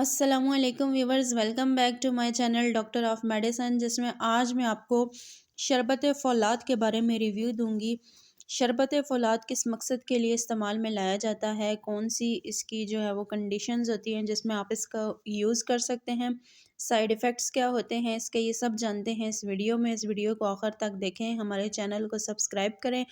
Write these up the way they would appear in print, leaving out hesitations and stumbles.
अस्सलामुअलैकुम viewers, welcome back to my channel doctor of medicine, जिसमें आज मैं आपको शरबत फ़ौलाद के बारे में रिव्यू दूंगी। शरबत फ़ौलाद किस मकसद के लिए इस्तेमाल में लाया जाता है, कौन सी इसकी जो है वो कंडीशंस होती हैं जिसमें आप इसका यूज़ कर सकते हैं, साइड इफ़ेक्ट्स क्या होते हैं इसके, ये सब जानते हैं इस वीडियो में। इस वीडियो को आखिर तक देखें, हमारे चैनल को सब्सक्राइब करें,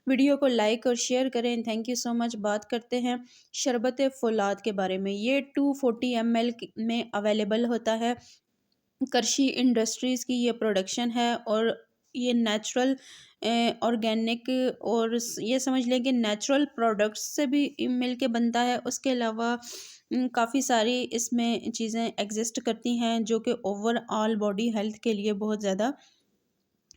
वीडियो को लाइक और शेयर करें। Thank you so much. बात करते हैं शरबत फ़ौलाद के बारे में। ये 240 ml में अवेलेबल होता है। करशी इंडस्ट्रीज़ की ये प्रोडक्शन है और ये नेचुरल ऑर्गेनिक और ये समझ लें कि नेचुरल प्रोडक्ट्स से भी मिल के बनता है। उसके अलावा काफ़ी सारी इसमें चीज़ें एग्जिस्ट करती हैं जो कि ओवरऑल बॉडी हेल्थ के लिए बहुत ज़्यादा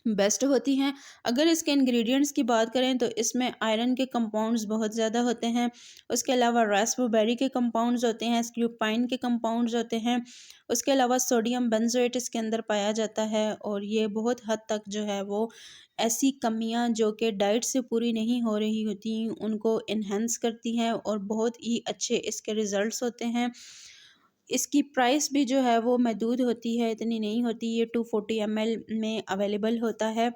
बेस्ट होती हैं। अगर इसके इंग्रेडिएंट्स की बात करें तो इसमें आयरन के कंपाउंड्स बहुत ज़्यादा होते हैं। उसके अलावा रास्पबेरी के कंपाउंड्स होते हैं, स्क्यूपाइन के कंपाउंड्स होते हैं। उसके अलावा सोडियम बेंजोएट इसके अंदर पाया जाता है और ये बहुत हद तक जो है वो ऐसी कमियां जो कि डाइट से पूरी नहीं हो रही होती उनको इन्हेंस करती हैं और बहुत ही अच्छे इसके रिज़ल्ट्स होते हैं। इसकी प्राइस भी जो है वो महदूद होती है, इतनी नहीं होती। ये 240 ml में अवेलेबल होता है।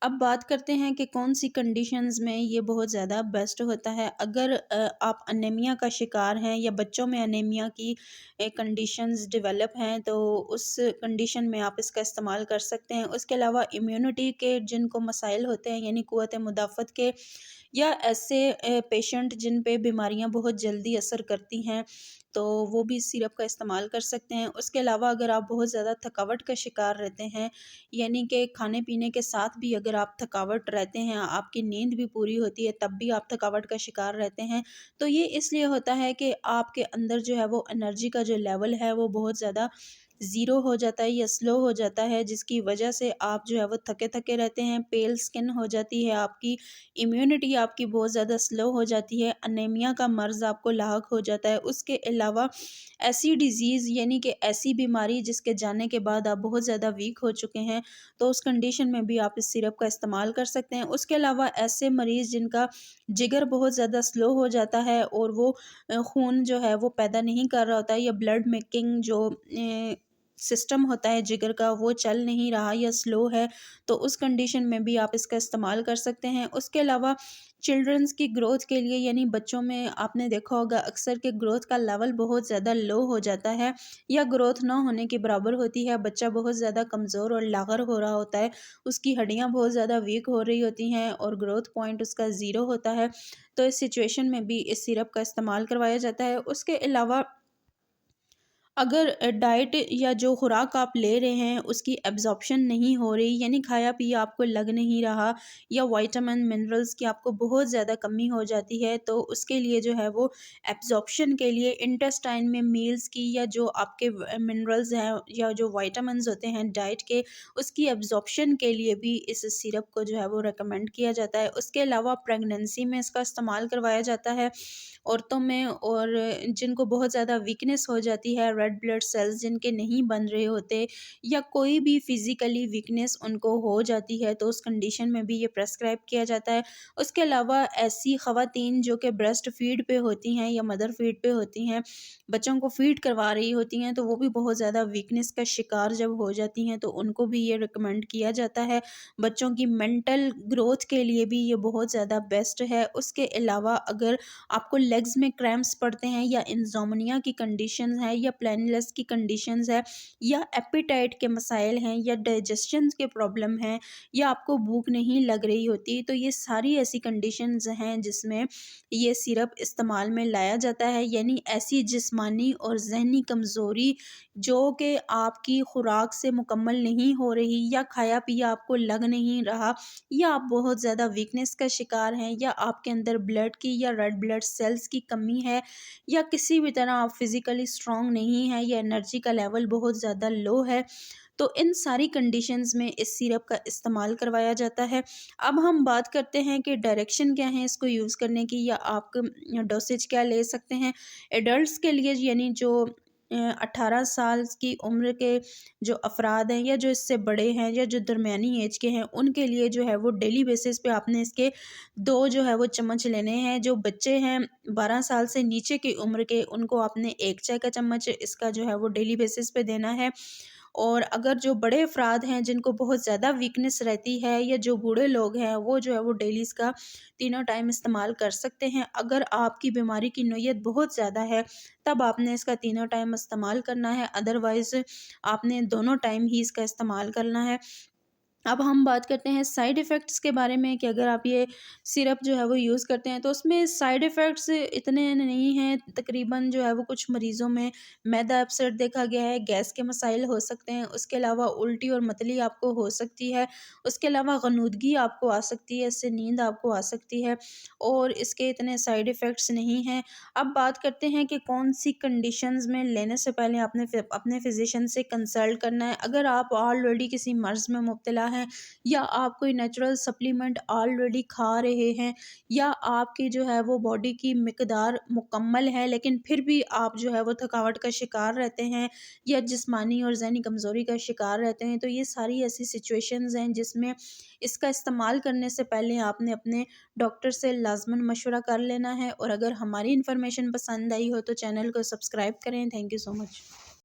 अब बात करते हैं कि कौन सी कंडीशंस में ये बहुत ज़्यादा बेस्ट होता है। अगर आप अनीमिया का शिकार हैं या बच्चों में अनीमिया की कंडीशंस डेवलप हैं तो उस कंडीशन में आप इसका इस्तेमाल कर सकते हैं। उसके अलावा इम्यूनिटी के जिनको मसाइल होते हैं, यानी क़ुव्वत मुदाफ़त के, या ऐसे पेशेंट जिन पे बीमारियां बहुत जल्दी असर करती हैं, तो वो भी इस सिरप का इस्तेमाल कर सकते हैं। उसके अलावा अगर आप बहुत ज़्यादा थकावट का शिकार रहते हैं, यानी कि खाने पीने के साथ भी अगर आप थकावट रहते हैं, आपकी नींद भी पूरी होती है तब भी आप थकावट का शिकार रहते हैं, तो ये इसलिए होता है कि आपके अंदर जो है वो एनर्जी का जो लेवल है वो बहुत ज़्यादा ज़ीरो हो जाता है या स्लो हो जाता है, जिसकी वजह से आप जो है वो थके थके रहते हैं, पेल स्किन हो जाती है, आपकी इम्यूनिटी आपकी बहुत ज़्यादा स्लो हो जाती है, अनीमिया का मर्ज़ आपको लाहक हो जाता है। उसके अलावा ऐसी डिज़ीज़, यानी कि ऐसी बीमारी जिसके जाने के बाद आप बहुत ज़्यादा वीक हो चुके हैं, तो उस कंडीशन में भी आप इस सिरप का इस्तेमाल कर सकते हैं। उसके अलावा ऐसे मरीज़ जिनका जिगर बहुत ज़्यादा स्लो हो जाता है और वो खून जो है वो पैदा नहीं कर रहा होता है, या ब्लड मेकिंग जो सिस्टम होता है जिगर का वो चल नहीं रहा या स्लो है, तो उस कंडीशन में भी आप इसका इस्तेमाल कर सकते हैं। उसके अलावा चिल्ड्रंस की ग्रोथ के लिए, यानी बच्चों में आपने देखा होगा अक्सर के ग्रोथ का लेवल बहुत ज़्यादा लो हो जाता है या ग्रोथ ना होने के बराबर होती है, बच्चा बहुत ज़्यादा कमज़ोर और लागर हो रहा होता है, उसकी हड्डियाँ बहुत ज़्यादा वीक हो रही होती हैं और ग्रोथ पॉइंट उसका ज़ीरो होता है, तो इस सिचुएशन में भी इस सिरप का इस्तेमाल करवाया जाता है। उसके अलावा अगर डाइट या जो खुराक आप ले रहे हैं उसकी एब्जॉर्प्शन नहीं हो रही, यानी खाया पिया आपको लग नहीं रहा, या विटामिन मिनरल्स की आपको बहुत ज़्यादा कमी हो जाती है, तो उसके लिए जो है वो एब्जॉर्प्शन के लिए इंटेस्टाइन में मील्स की या जो आपके मिनरल्स हैं या जो विटामिन्स होते हैं डाइट के, उसकी एब्जॉर्प्शन के लिए भी इस सिरप को जो है वो रेकमेंड किया जाता है। उसके अलावा प्रेगनेंसी में इसका इस्तेमाल करवाया जाता है औरतों में, और जिनको बहुत ज़्यादा वीकनेस हो जाती है, रेड ब्लड सेल्स जिनके नहीं बन रहे होते, या कोई भी फिज़िकली वीकनेस उनको हो जाती है, तो उस कंडीशन में भी ये प्रेस्क्राइब किया जाता है। उसके अलावा ऐसी ख़वातीन जो कि ब्रेस्ट फीड पे होती हैं या मदर फीड पे होती हैं, बच्चों को फीड करवा रही होती हैं, तो वो भी बहुत ज़्यादा वीकनेस का शिकार जब हो जाती हैं, तो उनको भी ये रिकमेंड किया जाता है। बच्चों की मेंटल ग्रोथ के लिए भी ये बहुत ज़्यादा बेस्ट है। उसके अलावा अगर आपको लेग्स में क्रैम्प्स पड़ते हैं या इंसोम्निया की कंडीशंस है या प्लानिलस की कंडीशंस है या एपेटाइट के मसाइल हैं या डाइजेशन के प्रॉब्लम हैं या आपको भूख नहीं लग रही होती, तो ये सारी ऐसी कंडीशंस हैं जिसमें ये सिरप इस्तेमाल में लाया जाता है। यानी ऐसी जिस्मानी और जहनी कमज़ोरी जो कि आपकी खुराक से मुकम्मल नहीं हो रही, या खाया पिया आपको लग नहीं रहा, या आप बहुत ज़्यादा वीकनेस का शिकार हैं, या आपके अंदर ब्लड की या रेड ब्लड सेल्स की कमी है, या किसी भी तरह आप फिज़िकली स्ट्रॉन्ग नहीं हैं, या एनर्जी का लेवल बहुत ज़्यादा लो है, तो इन सारी कंडीशंस में इस सिरप का इस्तेमाल करवाया जाता है। अब हम बात करते हैं कि डायरेक्शन क्या है इसको यूज़ करने की, या आप डोसेज क्या ले सकते हैं। एडल्ट्स के लिए, यानी जो 18 साल की उम्र के जो अफ़राद हैं या जो इससे बड़े हैं या जो दरमियानी एज के हैं, उनके लिए जो है वो डेली बेसिस पे आपने इसके 2 जो है वो चम्मच लेने हैं। जो बच्चे हैं 12 साल से नीचे की उम्र के, उनको आपने 1 चाय का चम्मच इसका जो है वो डेली बेसिस पे देना है। और अगर जो बड़े अफ़राद हैं जिनको बहुत ज़्यादा वीकनेस रहती है या जो बूढ़े लोग हैं, वो जो है वो डेली इसका तीनों टाइम इस्तेमाल कर सकते हैं। अगर आपकी बीमारी की नोयत बहुत ज़्यादा है, तब आपने इसका तीनों टाइम इस्तेमाल करना है, अदरवाइज़ आपने दोनों टाइम ही इसका इस्तेमाल करना है। अब हम बात करते हैं साइड इफ़ेक्ट्स के बारे में कि अगर आप ये सिरप जो है वो यूज़ करते हैं तो उसमें साइड इफ़ेक्ट्स इतने नहीं हैं। तकरीबन जो है वो कुछ मरीज़ों में मैदा अपसेट देखा गया है, गैस के मसाइल हो सकते हैं, उसके अलावा उल्टी और मतली आपको हो सकती है, उसके अलावा गनूदगी आपको आ सकती है, इससे नींद आपको आ सकती है और इसके इतने साइड इफ़ेक्ट्स नहीं हैं। अब बात करते हैं कि कौन-सी कंडीशंस में लेने से पहले आपने अपने फ़िज़िशियन से कंसल्ट करना है। अगर आप ऑलरेडी किसी मर्ज़ में मुब्तला हैं या आप कोई नेचुरल सप्लीमेंट ऑलरेडी खा रहे हैं या आपकी जो है वो बॉडी की मिकदार मुकम्मल है, लेकिन फिर भी आप जो है वो थकावट का शिकार रहते हैं या जिस्मानी और ज़हनी कमज़ोरी का शिकार रहते हैं, तो ये सारी ऐसी सिचुएशंस हैं जिसमें इसका इस्तेमाल करने से पहले आपने अपने डॉक्टर से लाज़मन मशवरा कर लेना है। और अगर हमारी इन्फॉर्मेशन पसंद आई हो तो चैनल को सब्सक्राइब करें। Thank you so much.